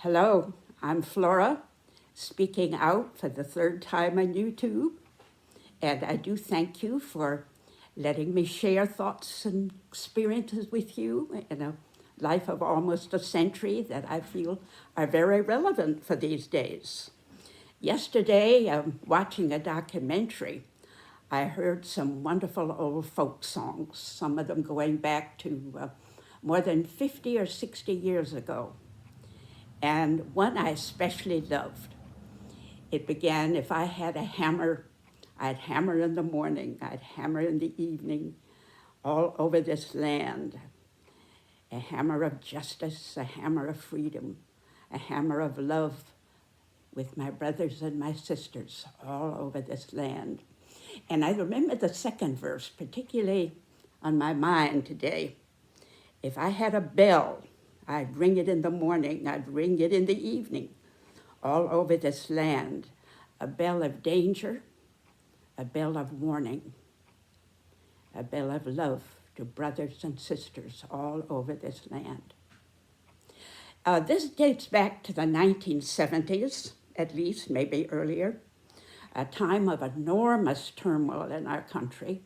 Hello, I'm Flora, speaking out for the third time on YouTube, and I do thank you for letting me share thoughts and experiences with you in a life of almost a century that I feel are very relevant for these days. Yesterday, watching a documentary, I heard some wonderful old folk songs, some of them going back to more than 50 or 60 years ago. And one I especially loved. It began, if I had a hammer, I'd hammer in the morning, I'd hammer in the evening, all over this land. A hammer of justice, a hammer of freedom, a hammer of love with my brothers and my sisters all over this land. And I remember the second verse, particularly on my mind today. If I had a bell, I'd ring it in the morning, I'd ring it in the evening, all over this land. A bell of danger, a bell of warning, a bell of love to brothers and sisters all over this land. This dates back to the 1970s, at least, maybe earlier, a time of enormous turmoil in our country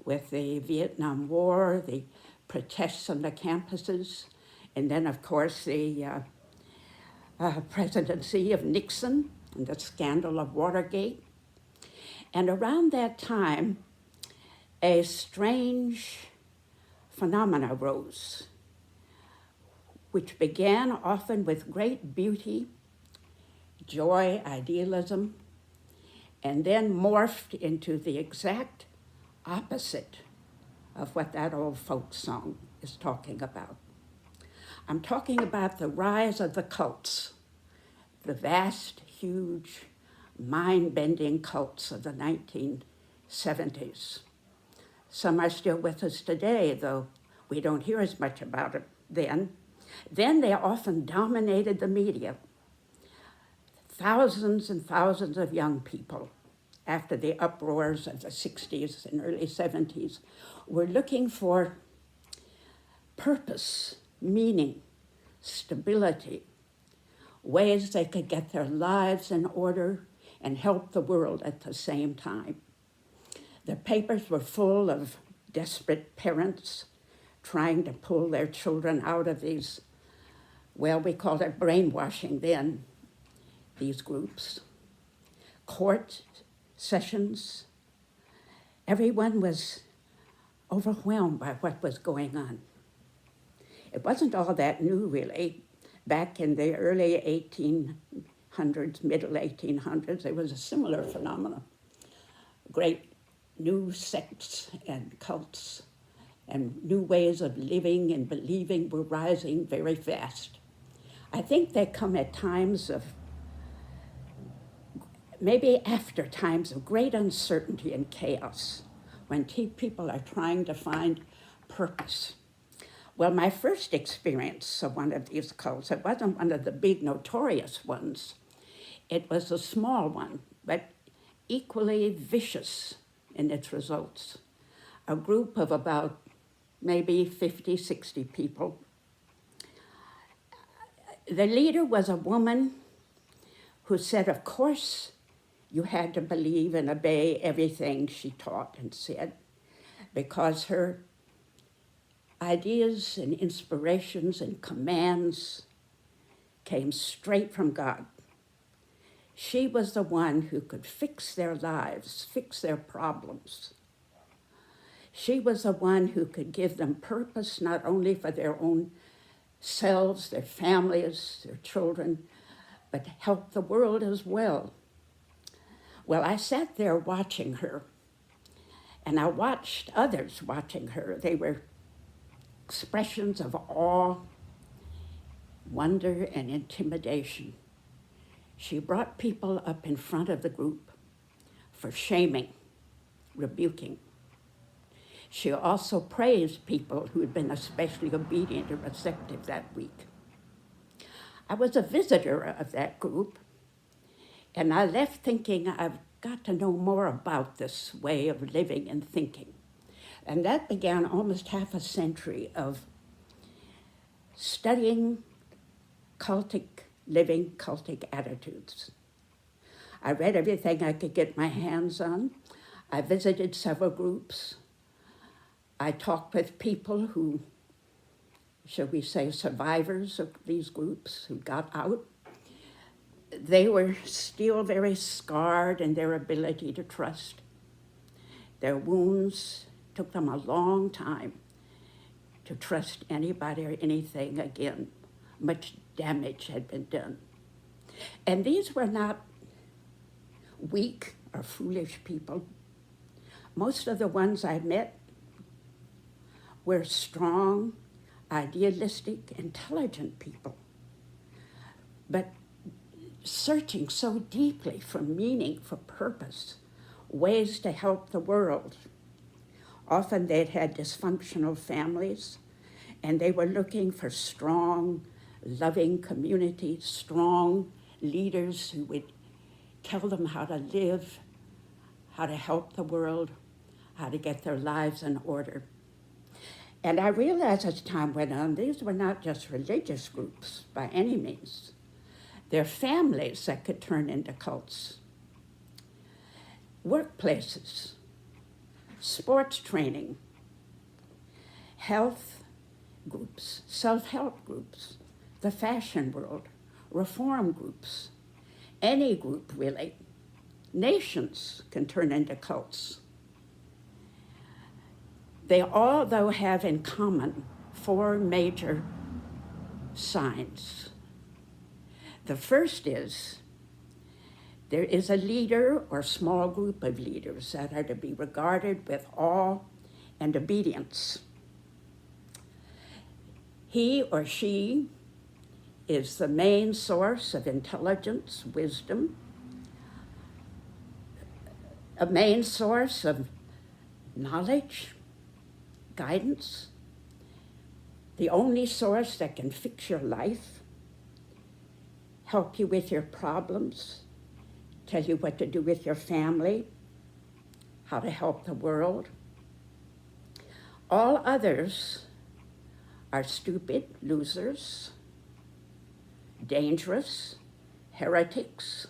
with the Vietnam War, the protests on the campuses, and then, of course, the presidency of Nixon and the scandal of Watergate. And around that time, a strange phenomena arose, which began often with great beauty, joy, idealism, and then morphed into the exact opposite of what that old folk song is talking about. I'm talking about the rise of the cults, the vast, huge, mind-bending cults of the 1970s. Some are still with us today, though we don't hear as much about it then. Then they often dominated the media. Thousands and thousands of young people, after the uproars of the 60s and early 70s, were looking for purpose, meaning, stability, ways they could get their lives in order and help the world at the same time. The papers were full of desperate parents trying to pull their children out of these, well, we called it brainwashing then, these groups. Court sessions, everyone was overwhelmed by what was going on. It wasn't all that new, really. Back in the early 1800s, middle 1800s, there was a similar phenomenon. Great new sects and cults and new ways of living and believing were rising very fast. I think they come at times of, maybe after times of great uncertainty and chaos, when people are trying to find purpose. Well, my first experience of one of these cults, it wasn't one of the big notorious ones. It was a small one, but equally vicious in its results. A group of about maybe 50, 60 people. The leader was a woman who said, of course, you had to believe and obey everything she taught and said, because her ideas and inspirations and commands came straight from God. She was the one who could fix their lives, fix their problems. She was the one who could give them purpose, not only for their own selves, their families, their children, but help the world as well. Well, I sat there watching her, and I watched others watching her. They were expressions of awe, wonder, and intimidation. She brought people up in front of the group for shaming, rebuking. She also praised people who had been especially obedient and receptive that week. I was a visitor of that group, and I left thinking, I've got to know more about this way of living and thinking. And that began almost half a century of studying cultic living cultic attitudes. I read everything I could get my hands on. I visited several groups. I talked with people who, shall we say, survivors of these groups who got out. They were still very scarred in their ability to trust. Their wounds took them a long time to trust anybody or anything again. Much damage had been done. And these were not weak or foolish people. Most of the ones I met were strong, idealistic, intelligent people, but searching so deeply for meaning, for purpose, ways to help the world. Often they'd had dysfunctional families, and they were looking for strong, loving communities, strong leaders who would tell them how to live, how to help the world, how to get their lives in order. And I realized as time went on, these were not just religious groups by any means. They're families that could turn into cults. Workplaces, sports training, health groups, self-help groups, the fashion world, reform groups, any group really. Nations can turn into cults. They all, though, have in common 4 major signs. The first is there is a leader or small group of leaders that are to be regarded with awe and obedience. He or she is the main source of intelligence, wisdom, a main source of knowledge, guidance, the only source that can fix your life, help you with your problems, tell you what to do with your family, how to help the world. All others are stupid, losers, dangerous, heretics.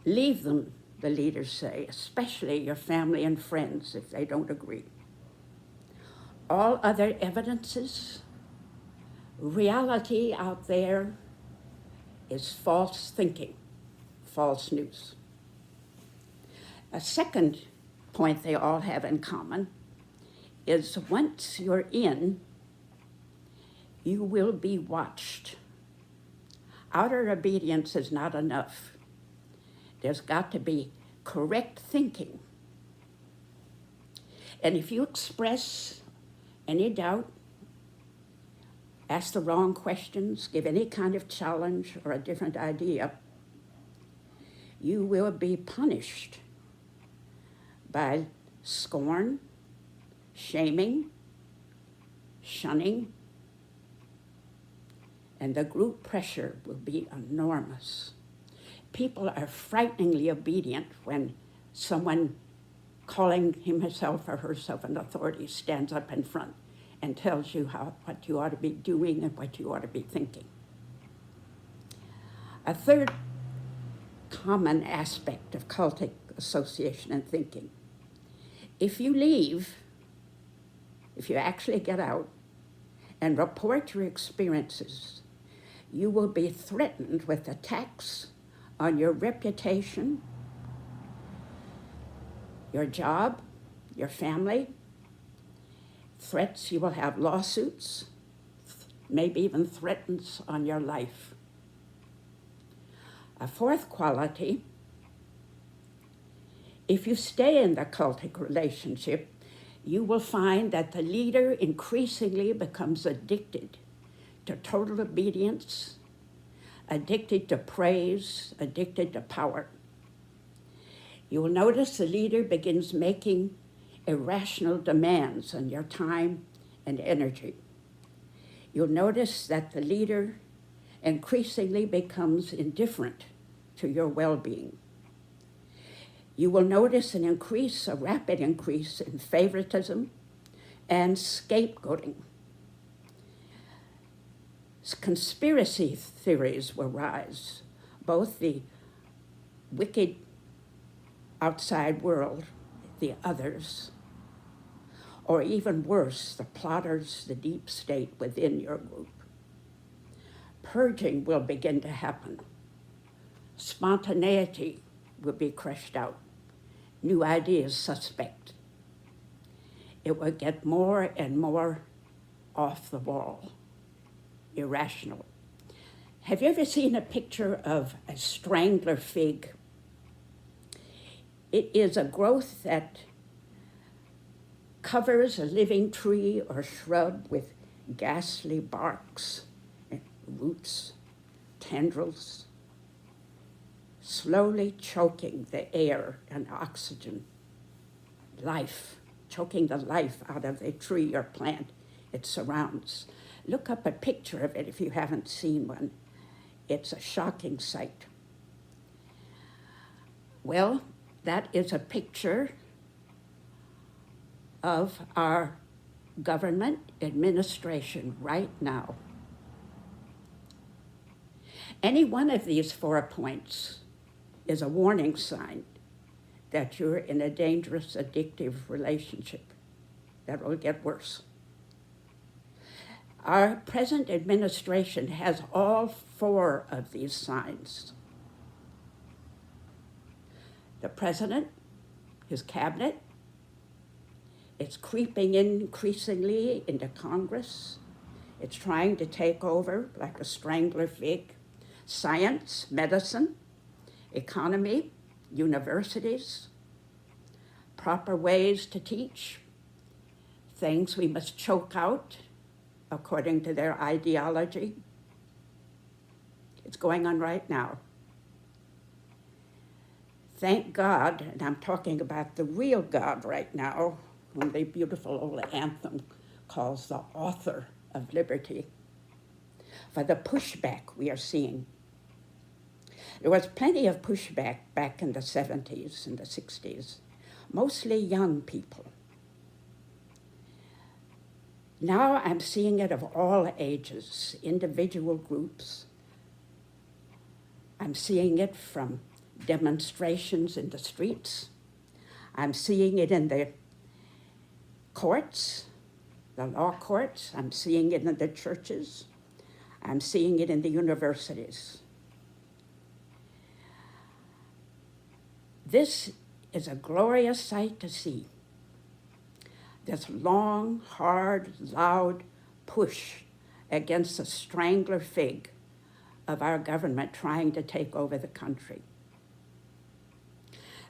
Leave them, the leaders say, especially your family and friends if they don't agree. All other evidences, reality out there is false thinking, false news. A second point they all have in common is once you're in, you will be watched. Outer obedience is not enough. There's got to be correct thinking. And if you express any doubt, ask the wrong questions, give any kind of challenge or a different idea, you will be punished by scorn, shaming, shunning, and the group pressure will be enormous. People are frighteningly obedient when someone calling himself or herself an authority stands up in front and tells you what you ought to be doing and what you ought to be thinking. A third common aspect of cultic association and thinking. If you leave, if you actually get out and report your experiences, you will be threatened with attacks on your reputation, your job, your family, threats, you will have lawsuits, maybe even threats on your life. A fourth quality, if you stay in the cultic relationship, you will find that the leader increasingly becomes addicted to total obedience, addicted to praise, addicted to power. You will notice the leader begins making irrational demands on your time and energy. You'll notice that the leader increasingly becomes indifferent to your well-being. You will notice a rapid increase in favoritism and scapegoating. Conspiracy theories will rise, both the wicked outside world, the others, or even worse, the plotters, the deep state within your group. Purging will begin to happen. Spontaneity will be crushed out. New ideas suspect. It will get more and more off the wall, irrational. Have you ever seen a picture of a strangler fig? It is a growth that covers a living tree or shrub with ghastly barks, roots, tendrils, slowly choking the air and oxygen, life, choking the life out of the tree or plant it surrounds. Look up a picture of it if you haven't seen one. It's a shocking sight. Well, that is a picture of our government administration right now. Any one of these 4 points is a warning sign that you're in a dangerous, addictive relationship that will get worse. Our present administration has all 4 of these signs. The president, his cabinet, it's creeping in increasingly into Congress. It's trying to take over like a strangler fig. Science, medicine, economy, universities, proper ways to teach, things we must choke out according to their ideology. It's going on right now. Thank God, and I'm talking about the real God right now, whom the beautiful old anthem calls the author of liberty, for the pushback we are seeing. There was plenty of pushback back in the 70s and the 60s, mostly young people. Now I'm seeing it of all ages, individual groups. I'm seeing it from demonstrations in the streets. I'm seeing it in the courts, the law courts. I'm seeing it in the churches. I'm seeing it in the universities. This is a glorious sight to see. This long, hard, loud push against the strangler fig of our government trying to take over the country.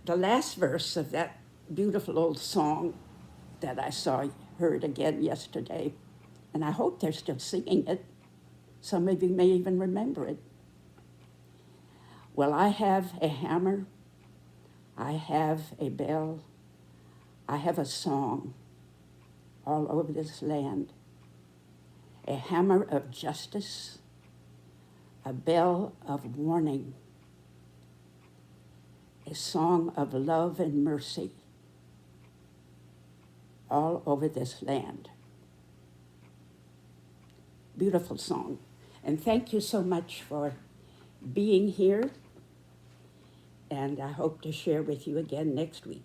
The last verse of that beautiful old song that I heard again yesterday, and I hope they're still singing it. Some of you may even remember it. Well, I have a hammer, I have a bell, I have a song all over this land. A hammer of justice, a bell of warning, a song of love and mercy all over this land. Beautiful song. And thank you so much for being here. And I hope to share with you again next week.